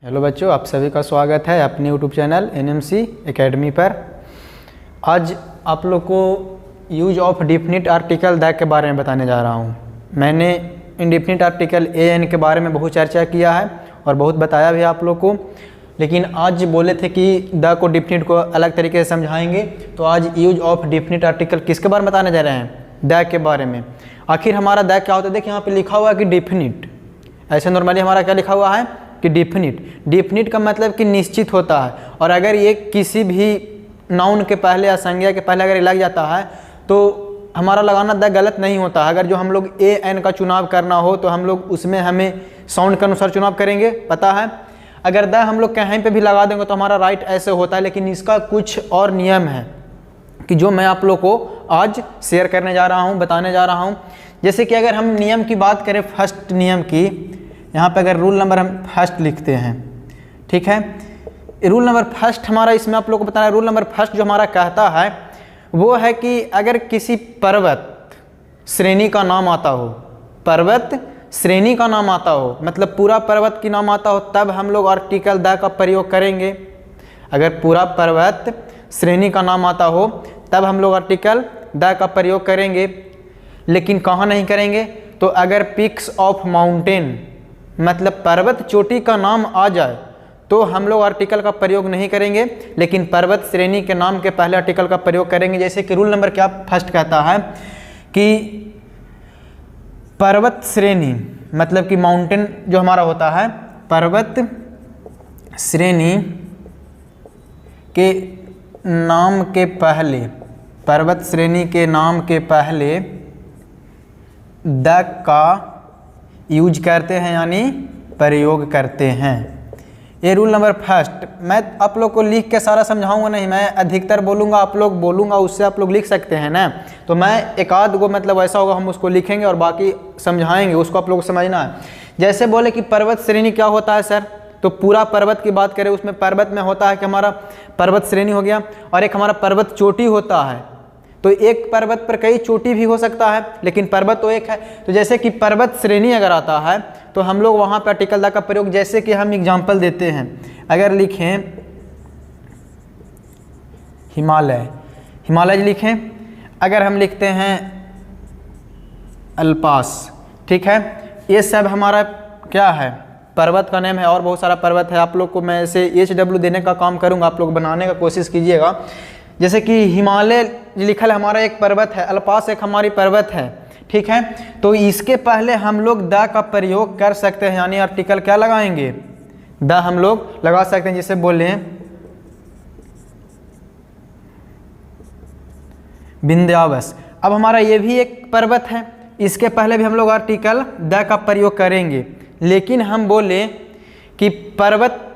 Hello बच्चों, आप सभी का स्वागत है अपने यूट्यूब चैनल एनएमसी एकेडमी पर। आज आप लोग को use of definite article that के बारे में बताने जा रहा हूँ। मैंने इंडिफिनिट आर्टिकल एन के बारे में बहुत चर्चा किया है और बहुत बताया भी आप लोग को, लेकिन आज बोले थे कि द को डिफिनिट को अलग तरीके से समझाएंगे, तो आज यूज ऑफ डिफिनिट आर्टिकल किसके बारे में बताने जा रहे हैं? द के बारे में। आखिर हमारा द क्या होता है? देखिए यहाँ पे लिखा हुआ है कि डिफिनिट। ऐसे नॉर्मली हमारा क्या लिखा हुआ है कि डिफिनिट। डिफिनिट का मतलब कि निश्चित होता है, और अगर ये किसी भी नाउन के पहले या संज्ञा के पहले अगर लग जाता है तो हमारा लगाना द गलत नहीं होता। अगर जो हम लोग ए एन का चुनाव करना हो तो हम लोग उसमें हमें साउंड के अनुसार चुनाव करेंगे, पता है। अगर द हम लोग कहीं पे भी लगा देंगे तो हमारा राइट ऐसे होता है, लेकिन इसका कुछ और नियम है कि जो मैं आप लोग को आज शेयर करने जा रहा हूँ, बताने जा रहा हूँ। जैसे कि अगर हम नियम की बात करें, फर्स्ट नियम की, यहाँ पे अगर रूल नंबर हम फर्स्ट लिखते हैं, ठीक है। रूल नंबर फर्स्ट हमारा इसमें आप लोग को बताना है। रूल नंबर फर्स्ट जो हमारा कहता है वो है कि अगर किसी पर्वत श्रेणी का नाम आता हो, पर्वत श्रेणी का नाम आता हो, मतलब पूरा पर्वत की नाम आता हो, तब हम लोग आर्टिकल द का प्रयोग करेंगे। अगर पूरा पर्वत श्रेणी का नाम आता हो तब हम लोग आर्टिकल द का प्रयोग करेंगे। लेकिन कहाँ नहीं करेंगे? तो अगर पिक्स ऑफ माउंटेन मतलब पर्वत चोटी का नाम आ जाए तो हम लोग आर्टिकल का प्रयोग नहीं करेंगे, लेकिन पर्वत श्रेणी के नाम के पहले आर्टिकल का प्रयोग करेंगे। जैसे कि रूल नंबर क्या फर्स्ट कहता है कि पर्वत श्रेणी मतलब कि माउंटेन जो हमारा होता है, पर्वत श्रेणी के नाम के पहले, पर्वत श्रेणी के नाम के पहले द का यूज करते हैं, यानी प्रयोग करते हैं। ये रूल नंबर फर्स्ट। मैं आप लोग को लिख के सारा समझाऊंगा नहीं, मैं अधिकतर बोलूँगा, आप लोग बोलूँगा, उससे आप लोग लिख सकते हैं ना। तो मैं एक आध को मतलब ऐसा होगा हम उसको लिखेंगे और बाकी समझाएंगे, उसको आप लोग को समझना है। जैसे बोले कि पर्वत श्रेणी क्या होता है सर, तो पूरा पर्वत की बात करें, उसमें पर्वत में होता है कि हमारा पर्वत श्रेणी हो गया, और एक हमारा पर्वत चोटी होता है। तो एक पर्वत पर कई चोटी भी हो सकता है, लेकिन पर्वत तो एक है। तो जैसे कि पर्वत श्रेणी अगर आता है तो हम लोग वहाँ पर आर्टिकल द का प्रयोग, जैसे कि हम एग्जाम्पल देते हैं, अगर लिखें हिमालय, हिमालय लिखें, अगर हम लिखते हैं अल्पास, ठीक है, ये सब हमारा क्या है? पर्वत का नेम है। और बहुत सारा पर्वत है, आप लोग को मैं ऐसे HW देने का काम करूँगा, आप लोग बनाने का कोशिश कीजिएगा। जैसे कि हिमालय लिखल हमारा एक पर्वत है, अल्पास एक हमारी पर्वत है, ठीक है। तो इसके पहले हम लोग द का प्रयोग कर सकते हैं, यानी आर्टिकल क्या लगाएंगे? द हम लोग लगा सकते हैं। जैसे बोले विंध्यावस, अब हमारा ये भी एक पर्वत है, इसके पहले भी हम लोग आर्टिकल द का प्रयोग करेंगे। लेकिन हम बोले कि पर्वत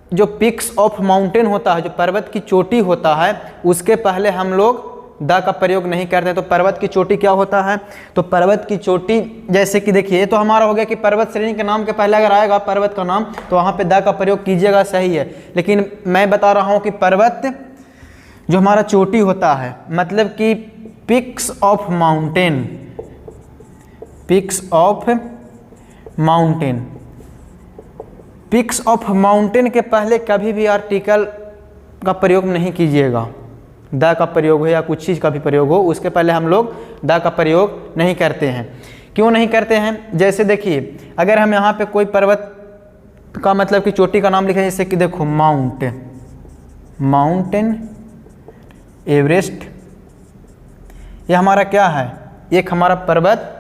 जो पिक्स ऑफ माउंटेन होता है, जो पर्वत की चोटी होता है, उसके पहले हम लोग द का प्रयोग नहीं करते। तो पर्वत की चोटी क्या होता है? तो पर्वत की चोटी, जैसे कि देखिए, ये तो हमारा हो गया कि पर्वत श्रेणी के नाम के पहले अगर आएगा पर्वत का नाम तो वहाँ पे द का प्रयोग कीजिएगा, सही है। लेकिन मैं बता रहा हूँ कि पर्वत जो हमारा चोटी होता है, मतलब कि peaks of mountain, peaks of mountain, peaks of mountain के पहले कभी भी आर्टिकल का प्रयोग नहीं कीजिएगा। द का प्रयोग हो या कुछ चीज़ का भी प्रयोग हो, उसके पहले हम लोग द का प्रयोग नहीं करते हैं। क्यों नहीं करते हैं? जैसे देखिए, अगर हम यहाँ पे कोई पर्वत का मतलब कि चोटी का नाम लिखें, जैसे कि देखो माउंटेन एवरेस्ट, ये हमारा क्या है? एक हमारा पर्वत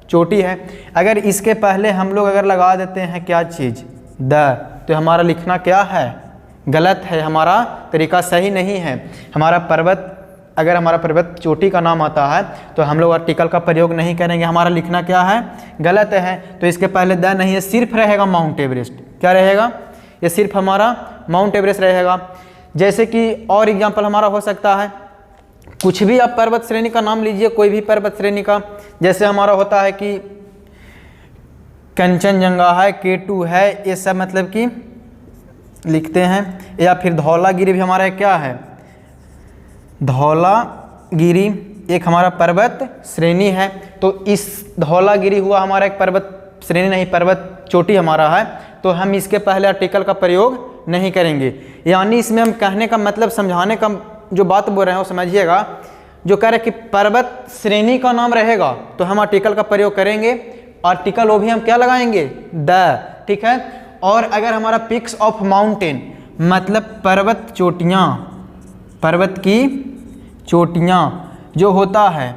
चोटी है। अगर इसके पहले हम लोग अगर लगा देते हैं क्या चीज़? द, तो हमारा लिखना क्या है? गलत है, हमारा तरीका सही नहीं है। हमारा पर्वत, अगर हमारा पर्वत चोटी का नाम आता है तो हम लोग आर्टिकल का प्रयोग नहीं करेंगे, हमारा लिखना क्या है? गलत है। तो इसके पहले द नहीं है, सिर्फ रहेगा माउंट एवरेस्ट। क्या रहेगा? ये सिर्फ हमारा माउंट एवरेस्ट रहेगा। जैसे कि और एग्जाम्पल हमारा हो सकता है, कुछ भी आप पर्वत श्रेणी का नाम लीजिए, कोई भी पर्वत श्रेणी का। जैसे हमारा होता है कि कंचनजंगा है, K2 है, ये सब मतलब कि लिखते हैं। या फिर धौलागिरी भी हमारा क्या है? धौलागिरी एक हमारा पर्वत श्रेणी है। तो इस धौलागिरी हुआ हमारा एक पर्वत श्रेणी नहीं, पर्वत चोटी हमारा है। तो हम इसके पहले आर्टिकल का प्रयोग नहीं करेंगे। यानी इसमें हम कहने का मतलब, समझाने का जो बात बोल रहे हैं वो समझिएगा। जो कह रहे कि पर्वत श्रेणी का नाम रहेगा तो हम आर्टिकल का प्रयोग करेंगे, आर्टिकल वो भी हम क्या लगाएंगे, द, ठीक है। और अगर हमारा पिक्स ऑफ माउंटेन मतलब पर्वत चोटियाँ, पर्वत की चोटियाँ जो होता है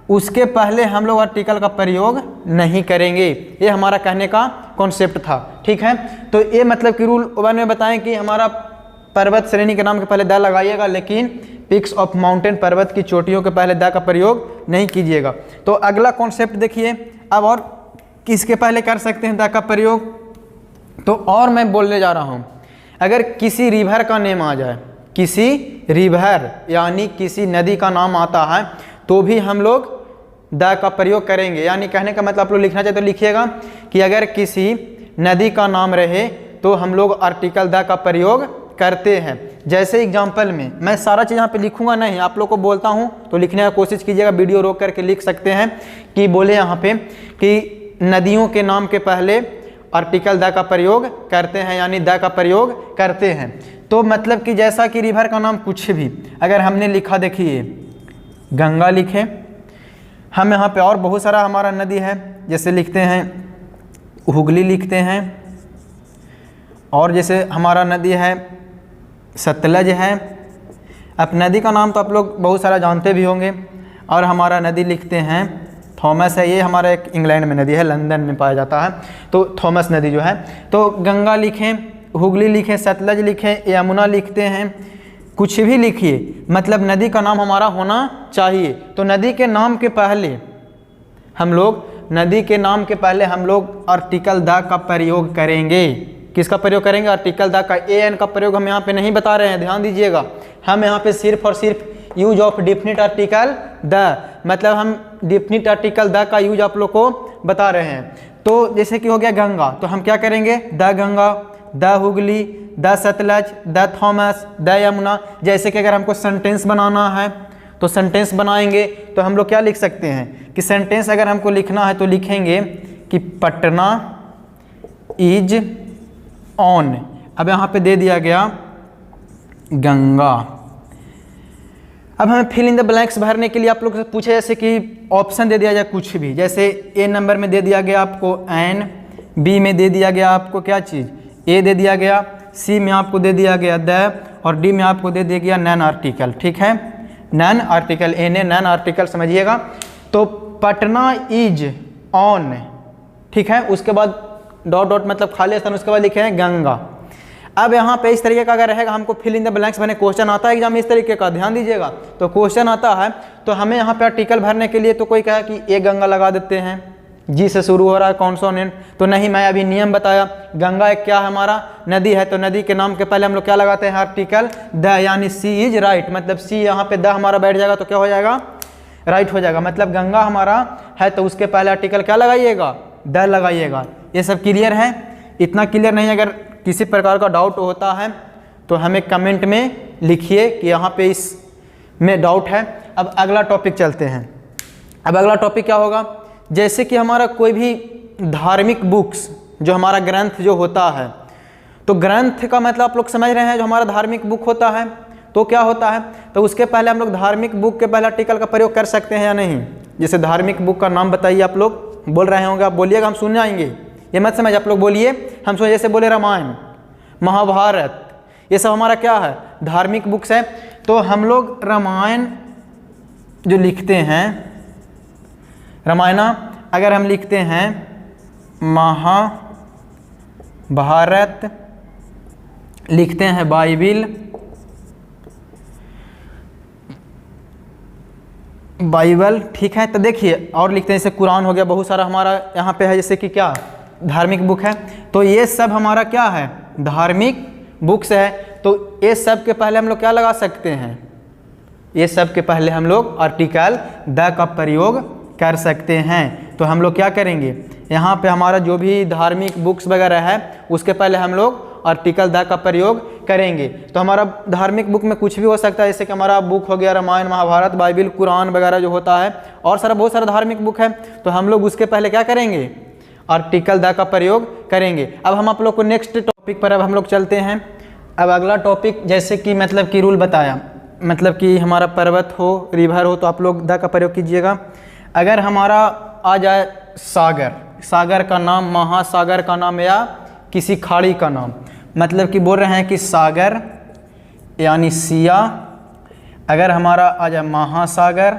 उसके पहले हम लोग आर्टिकल का प्रयोग नहीं करेंगे। ये हमारा कहने का कॉन्सेप्ट था, ठीक है। तो ये मतलब कि रूल 1 में बताएं कि हमारा पर्वत श्रेणी के नाम के पहले द लगाइएगा, लेकिन पिक्स ऑफ माउंटेन पर्वत की चोटियों के पहले द का प्रयोग नहीं कीजिएगा। तो अगला कॉन्सेप्ट देखिए, अब और किसके पहले कर सकते हैं द का प्रयोग। तो और मैं बोलने जा रहा हूँ, अगर किसी रिवर का नेम आ जाए, किसी रिवर यानी किसी नदी का नाम आता है तो भी हम लोग द का प्रयोग करेंगे। यानी कहने का मतलब आप लोग लिखना चाहे तो लिखिएगा कि अगर किसी नदी का नाम रहे तो हम लोग आर्टिकल द का प्रयोग करते हैं। जैसे एग्जाम्पल में मैं सारा चीज़ यहाँ पे लिखूंगा नहीं, आप लोग को बोलता हूँ तो लिखने का कोशिश कीजिएगा, वीडियो रोक करके लिख सकते हैं कि बोले यहाँ पे कि नदियों के नाम के पहले आर्टिकल द का प्रयोग करते हैं, यानी द का प्रयोग करते हैं। तो मतलब कि जैसा कि रिवर का नाम कुछ भी अगर हमने लिखा, देखिए गंगा लिखे, हम यहाँ पे और बहुत सारा हमारा नदी है, जैसे लिखते हैं हुगली लिखते हैं, और जैसे हमारा नदी है सतलज है। अब नदी का नाम तो आप लोग बहुत सारा जानते भी होंगे। और हमारा नदी लिखते हैं थॉमस है, ये हमारा एक इंग्लैंड में नदी है, लंदन में पाया जाता है, तो थॉमस नदी जो है। तो गंगा लिखें, हुगली लिखें, सतलज लिखें, यमुना लिखते हैं, कुछ भी लिखिए, मतलब नदी का नाम हमारा होना चाहिए। तो नदी के नाम के पहले हम लोग, नदी के नाम के पहले हम लोग आर्टिकल द का प्रयोग करेंगे। किसका प्रयोग करेंगे, आर्टिकल द का। एन का प्रयोग हम यहाँ पे नहीं बता रहे हैं, ध्यान दीजिएगा। हम यहाँ पे सिर्फ और सिर्फ use of definite article the, मतलब हम डिफिनिट आर्टिकल द का यूज आप लोग को बता रहे हैं। तो जैसे कि हो गया गंगा, तो हम क्या करेंगे, the Ganga, the Hooghly, the Sutlej, the Thomas, the Yamuna. जैसे कि अगर हमको सेंटेंस बनाना है तो सेंटेंस बनाएंगे तो हम लोग क्या लिख सकते हैं कि सेंटेंस अगर हमको लिखना है तो लिखेंगे कि पटना इज ऑन। अब यहाँ पे दे दिया गया गंगा। अब हमें फिल इन द ब्लैंक्स भरने के लिए आप लोग से पूछे, जैसे कि ऑप्शन दे दिया जाए कुछ भी, जैसे ए नंबर में दे दिया गया आपको एन, बी में दे दिया गया आपको क्या चीज़, ए दे दिया गया, सी में आपको दे दिया गया द, और डी में आपको दे दिया गया नॉन आर्टिकल, ठीक है, non article, an a non article समझिएगा। तो पटना इज ऑन, ठीक है, उसके बाद डॉट डॉट मतलब खाली स्थान, उसके बाद लिखे हैं गंगा। अब यहाँ पे इस तरीके का अगर रहेगा, हमको फिल इन द ब्लैंक्स भरने, क्वेश्चन आता है एग्जाम में इस तरीके का, ध्यान दीजिएगा। तो क्वेश्चन आता है तो हमें यहाँ पे आर्टिकल भरने के लिए तो कोई कहा कि ए गंगा लगा देते हैं, जी से शुरू हो रहा है कॉन्सोनेंट, तो नहीं, मैं अभी नियम बताया, गंगा एक क्या हमारा नदी है, तो नदी के नाम के पहले हम लोग क्या लगाते हैं, आर्टिकल द, यानी सी इज राइट, मतलब सी यहाँ पे द हमारा बैठ जाएगा तो क्या हो जाएगा, राइट हो जाएगा। मतलब गंगा हमारा है तो उसके पहले आर्टिकल क्या लगाइएगा, द लगाइएगा। ये सब क्लियर है, इतना क्लियर नहीं, अगर किसी प्रकार का डाउट होता है तो हमें कमेंट में लिखिए कि यहाँ पे इस में डाउट है। अब अगला टॉपिक चलते हैं। अब अगला टॉपिक क्या होगा, जैसे कि हमारा कोई भी धार्मिक बुक्स, जो हमारा ग्रंथ जो होता है, तो ग्रंथ का मतलब आप लोग समझ रहे हैं, जो हमारा धार्मिक बुक होता है तो क्या होता है, तो उसके पहले हम लोग धार्मिक बुक के पहले आर्टिकल का प्रयोग कर सकते हैं या नहीं। जैसे धार्मिक बुक का नाम बताइए, आप लोग बोल रहे होंगे, आप बोलिएगा, हम सुनने आएंगे, ये मत समझ, आप लोग बोलिए, हम सुन। जैसे बोले रामायण, महाभारत, ये सब हमारा क्या है, धार्मिक बुक्स है। तो हम लोग रामायण जो लिखते हैं, रामायणा अगर हम लिखते हैं, महाभारत लिखते हैं, बाइबिल, बाइबल, ठीक है। तो देखिए और लिखते हैं, जैसे कुरान हो गया, बहुत सारा हमारा यहाँ पे है, जैसे कि क्या धार्मिक बुक है। तो ये सब हमारा क्या है, धार्मिक बुक्स है। तो ये सब के पहले हम लोग क्या लगा सकते हैं, ये सब के पहले हम लोग आर्टिकल द का प्रयोग कर सकते हैं। तो हम लोग क्या करेंगे, यहाँ पे हमारा जो भी धार्मिक बुक्स वगैरह है उसके पहले हम लोग आर्टिकल द का प्रयोग करेंगे। तो हमारा धार्मिक बुक में कुछ भी हो सकता है, जैसे कि हमारा बुक हो गया रामायण, महाभारत, बाइबिल, कुरान वगैरह जो होता है, और सारा बहुत सारा धार्मिक बुक है। तो हम लोग उसके पहले क्या करेंगे, आर्टिकल द का प्रयोग करेंगे। अब हम आप लोग को नेक्स्ट टॉपिक पर अब हम लोग चलते हैं। अब अगला टॉपिक जैसे कि मतलब कि रूल बताया, मतलब कि हमारा पर्वत हो, रिवर हो, तो आप लोग द का प्रयोग कीजिएगा। अगर हमारा आ जाए सागर, सागर का नाम, महासागर का नाम या किसी खाड़ी का नाम, मतलब कि बोल रहे हैं कि सागर यानी सिया। अगर हमारा आ जाए महासागर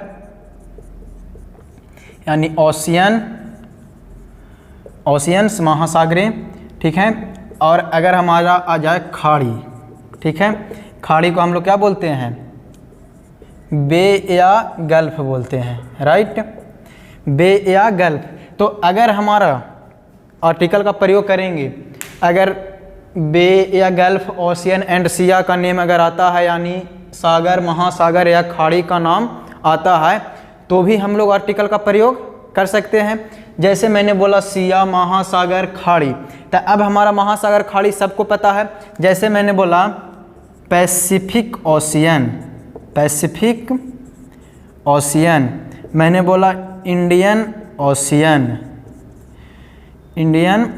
यानी ओशियन, ओशियंस, महासागरें, ठीक है। और अगर हमारा आ जाए खाड़ी, ठीक है, खाड़ी को हम लोग क्या बोलते हैं? बे या गल्फ बोलते हैं, राइट, बे या गल्फ। तो अगर हमारा आर्टिकल का प्रयोग करेंगे, अगर बे या गल्फ, ओशियन एंड सिया का नेम अगर आता है, यानी सागर, महासागर या खाड़ी का नाम आता है, तो भी हम लोग आर्टिकल का प्रयोग कर सकते हैं। जैसे मैंने बोला सिया, महासागर, खाड़ी, तो अब हमारा महासागर खाड़ी सबको पता है। जैसे मैंने बोला पैसिफिक ओशियन, पैसिफिक ओशियन, मैंने बोला इंडियन ओशियन, इंडियन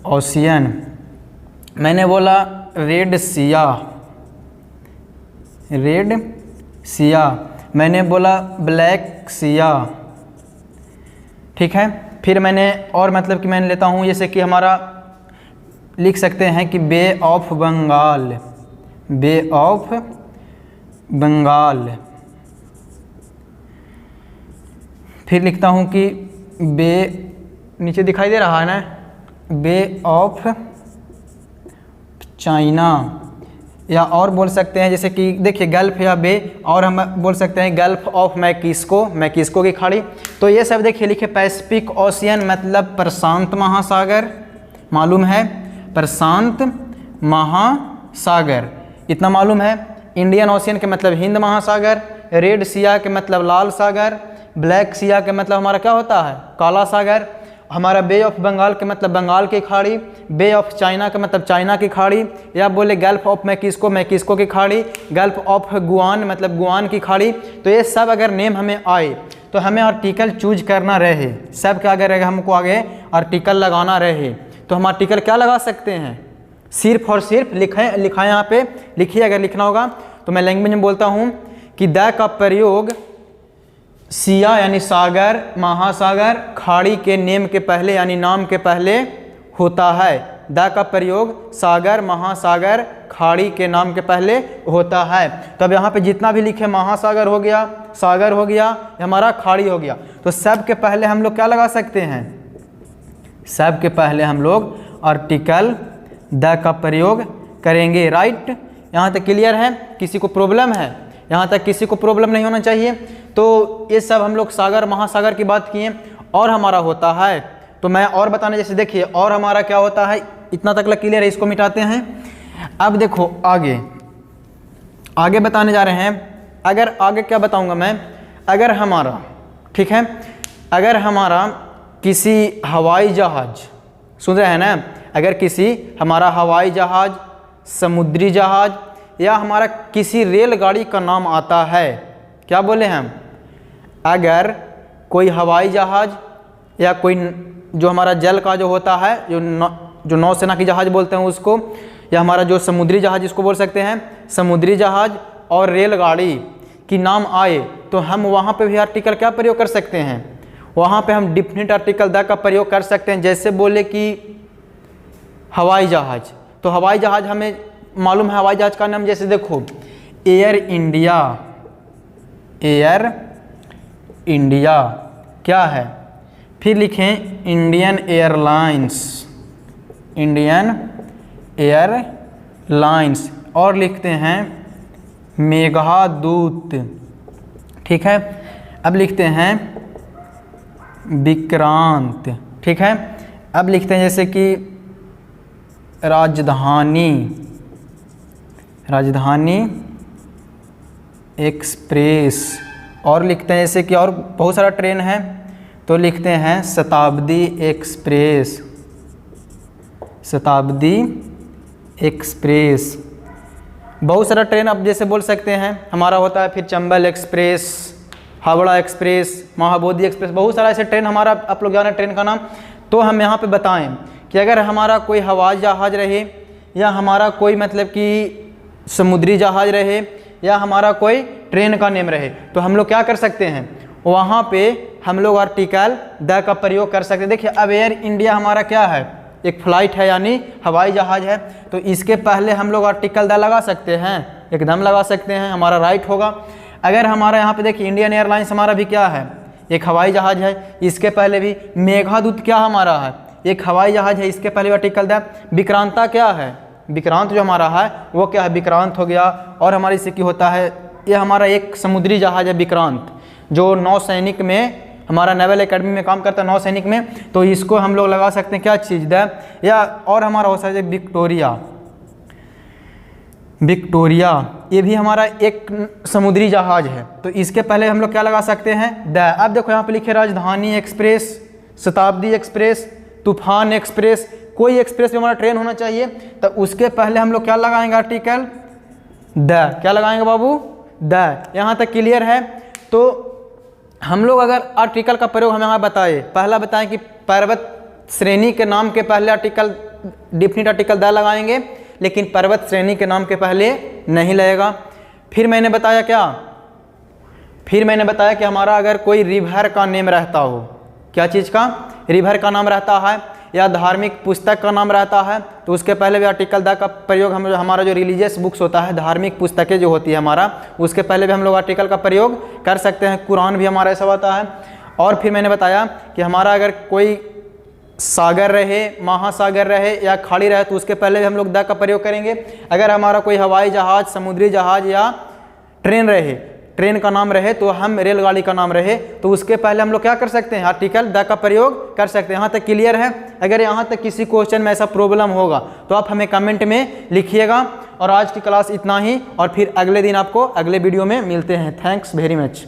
ओशियन, मैंने बोला रेड सिया, रेड सिया, मैंने बोला ब्लैक सिया, ठीक है। फिर मैंने और मतलब कि मैंने लेता हूँ, जैसे कि हमारा लिख सकते हैं कि bay of Bengal, bay of Bengal. फिर लिखता हूँ कि बे, नीचे दिखाई दे रहा है ना, बे ऑफ चाइना, या और बोल सकते हैं जैसे कि देखिए गल्फ या बे, और हम बोल सकते हैं गल्फ ऑफ मैक्सिको, मैक्सिको की खाड़ी। तो ये सब देखिए लिखे पैसिफिक ओशियन मतलब प्रशांत महासागर, मालूम है, प्रशांत महासागर, इतना मालूम है। इंडियन ओशियन के मतलब हिंद महासागर, रेड सिया के मतलब लाल सागर, ब्लैक सिया के मतलब हमारा क्या होता है? काला सागर। हमारा बे ऑफ बंगाल के मतलब बंगाल की खाड़ी, बे ऑफ चाइना का मतलब चाइना की खाड़ी, या बोले गल्फ ऑफ मैक्सिको, मैक्सिको की खाड़ी, गल्फ ऑफ गुआन मतलब गुआन की खाड़ी। तो ये सब अगर नेम हमें आए तो हमें आर्टिकल चूज करना रहे, सब का अगर हमको आगे आर्टिकल लगाना रहे तो हम आर्टिकल क्या लगा सकते हैं? सिर्फ और सिर्फ लिखा यहाँ पे लिखिए, अगर लिखना होगा तो मैं लैंग्वेज में बोलता हूँ कि द का प्रयोग सिया यानी सागर, महासागर, खाड़ी के नेम के पहले यानी नाम के पहले होता है। द का प्रयोग सागर, महासागर, खाड़ी के नाम के पहले होता है। तो अब यहाँ पे जितना भी लिखे, महासागर हो गया, सागर हो गया, हमारा खाड़ी हो गया, तो सब के पहले हम लोग क्या लगा सकते हैं? सब के पहले हम लोग आर्टिकल द का प्रयोग करेंगे, राइट। यहाँ तक क्लियर है? किसी को प्रॉब्लम है? यहाँ तक किसी को प्रॉब्लम नहीं होना चाहिए। तो ये सब हम लोग सागर, महासागर की बात किए। और हमारा होता है, तो मैं और बताने, जैसे देखिए और हमारा क्या होता है, इतना तक क्लियर है, इसको मिटाते हैं। अब देखो आगे बताने जा रहे हैं। अगर आगे क्या बताऊंगा मैं, अगर हमारा, ठीक है, अगर हमारा किसी हवाई जहाज, सुन रहे हैं ना, अगर किसी हमारा हवाई जहाज, समुद्री जहाज या हमारा किसी रेलगाड़ी का नाम आता है, क्या बोले हम? अगर कोई हवाई जहाज या कोई जो हमारा जल का जो होता है, जो नौसेना की जहाज बोलते हैं उसको, या हमारा जो समुद्री जहाज इसको बोल सकते हैं, समुद्री जहाज और रेलगाड़ी की नाम आए, तो हम वहाँ पे भी आर्टिकल क्या प्रयोग कर सकते हैं? वहाँ पे हम डिफिनिट आर्टिकल द का प्रयोग कर सकते हैं। जैसे बोले कि हवाई जहाज, तो हवाई जहाज हमें मालूम है हवाई जहाज का नाम, जैसे देखो एयर इंडिया, एयर इंडिया क्या है, फिर लिखें इंडियन एयरलाइंस, इंडियन एयरलाइंस, और लिखते हैं मेघादूत, ठीक है। अब लिखते हैं विक्रांत, ठीक है। अब लिखते हैं जैसे कि राजधानी, राजधानी एक्सप्रेस, और लिखते हैं जैसे कि और बहुत सारा ट्रेन है, तो लिखते हैं शताब्दी एक्सप्रेस, शताब्दी एक्सप्रेस। बहुत सारा ट्रेन अब जैसे बोल सकते हैं हमारा होता है, फिर Chambal express, Howrah express, Mahabodhi express, बहुत सारा ऐसे ट्रेन हमारा, आप लोग जाना ट्रेन का नाम। तो हम यहाँ पे बताएं कि अगर हमारा कोई हवाई जहाज़ रहे या हमारा कोई मतलब कि समुद्री जहाज़ रहे या हमारा कोई ट्रेन का नेम रहे, तो हम लोग क्या कर सकते हैं, वहाँ पे हम लोग आर्टिकल द का प्रयोग कर सकते हैं। देखिए अब एयर इंडिया हमारा क्या है, एक फ्लाइट है यानी हवाई जहाज़ है, तो इसके पहले हम लोग आर्टिकल द लगा सकते हैं, एकदम लगा सकते हैं, हमारा राइट होगा। अगर हमारा यहाँ पे देखिए इंडियन एयरलाइंस हमारा भी क्या है, एक हवाई जहाज़ है, इसके पहले भी मेघादूत क्या हमारा है, एक हवाई जहाज़ है, इसके पहले भी आर्टिकल द। विक्रांता क्या है, विक्रांत जो हमारा है वो क्या है, विक्रांत हो गया। और हमारे इससे की होता है, ये हमारा एक समुद्री जहाज़ है विक्रांत, जो नौसैनिक में हमारा नेवल एकेडमी में काम करता है, नौसैनिक में, तो इसको हम लोग लगा सकते हैं क्या चीज़ द। या और हमारा हो सकता है विक्टोरिया, विक्टोरिया ये भी हमारा एक समुद्री जहाज़ है, तो इसके पहले हम लोग क्या लगा सकते हैं, द। अब देखो यहाँ पे लिखे राजधानी एक्सप्रेस, शताब्दी एक्सप्रेस, तूफान एक्सप्रेस, कोई एक्सप्रेस में हमारा ट्रेन होना चाहिए, तो उसके पहले हम लोग क्या लगाएंगे, आर्टिकल द। क्या लगाएंगे बाबू, द। यहाँ तक क्लियर है। तो हम लोग अगर आर्टिकल का प्रयोग हम यहाँ बताए, पहला बताएं कि पर्वत श्रेणी के नाम के पहले आर्टिकल डिफिनिट आर्टिकल द लगाएंगे, लेकिन पर्वत श्रेणी के नाम के पहले नहीं लगेगा। फिर मैंने बताया क्या, फिर मैंने बताया कि हमारा अगर कोई रिवर का नेम रहता हो, क्या चीज़ का, रिवर का नाम रहता है या धार्मिक पुस्तक का नाम रहता है, तो उसके पहले भी आर्टिकल द का प्रयोग हम हमारा जो रिलीजियस बुक्स होता है, धार्मिक पुस्तकें जो होती है हमारा, उसके पहले भी हम लोग आर्टिकल का प्रयोग कर सकते हैं। कुरान भी हमारा ऐसा होता है। और फिर मैंने बताया कि हमारा अगर कोई सागर रहे, महासागर रहे या खाड़ी रहे, तो उसके पहले भी हम लोग द का प्रयोग करेंगे। अगर हमारा कोई हवाई जहाज़, समुद्री जहाज़ या ट्रेन रहे, ट्रेन का नाम रहे, तो हम रेलगाड़ी का नाम रहे, तो उसके पहले हम लोग क्या कर सकते हैं, आर्टिकल द का प्रयोग कर सकते हैं। यहाँ तक क्लियर है। अगर यहाँ तक किसी क्वेश्चन में ऐसा प्रॉब्लम होगा तो आप हमें कमेंट में लिखिएगा। और आज की क्लास इतना ही, और फिर अगले दिन आपको अगले वीडियो में मिलते हैं। Thanks very much.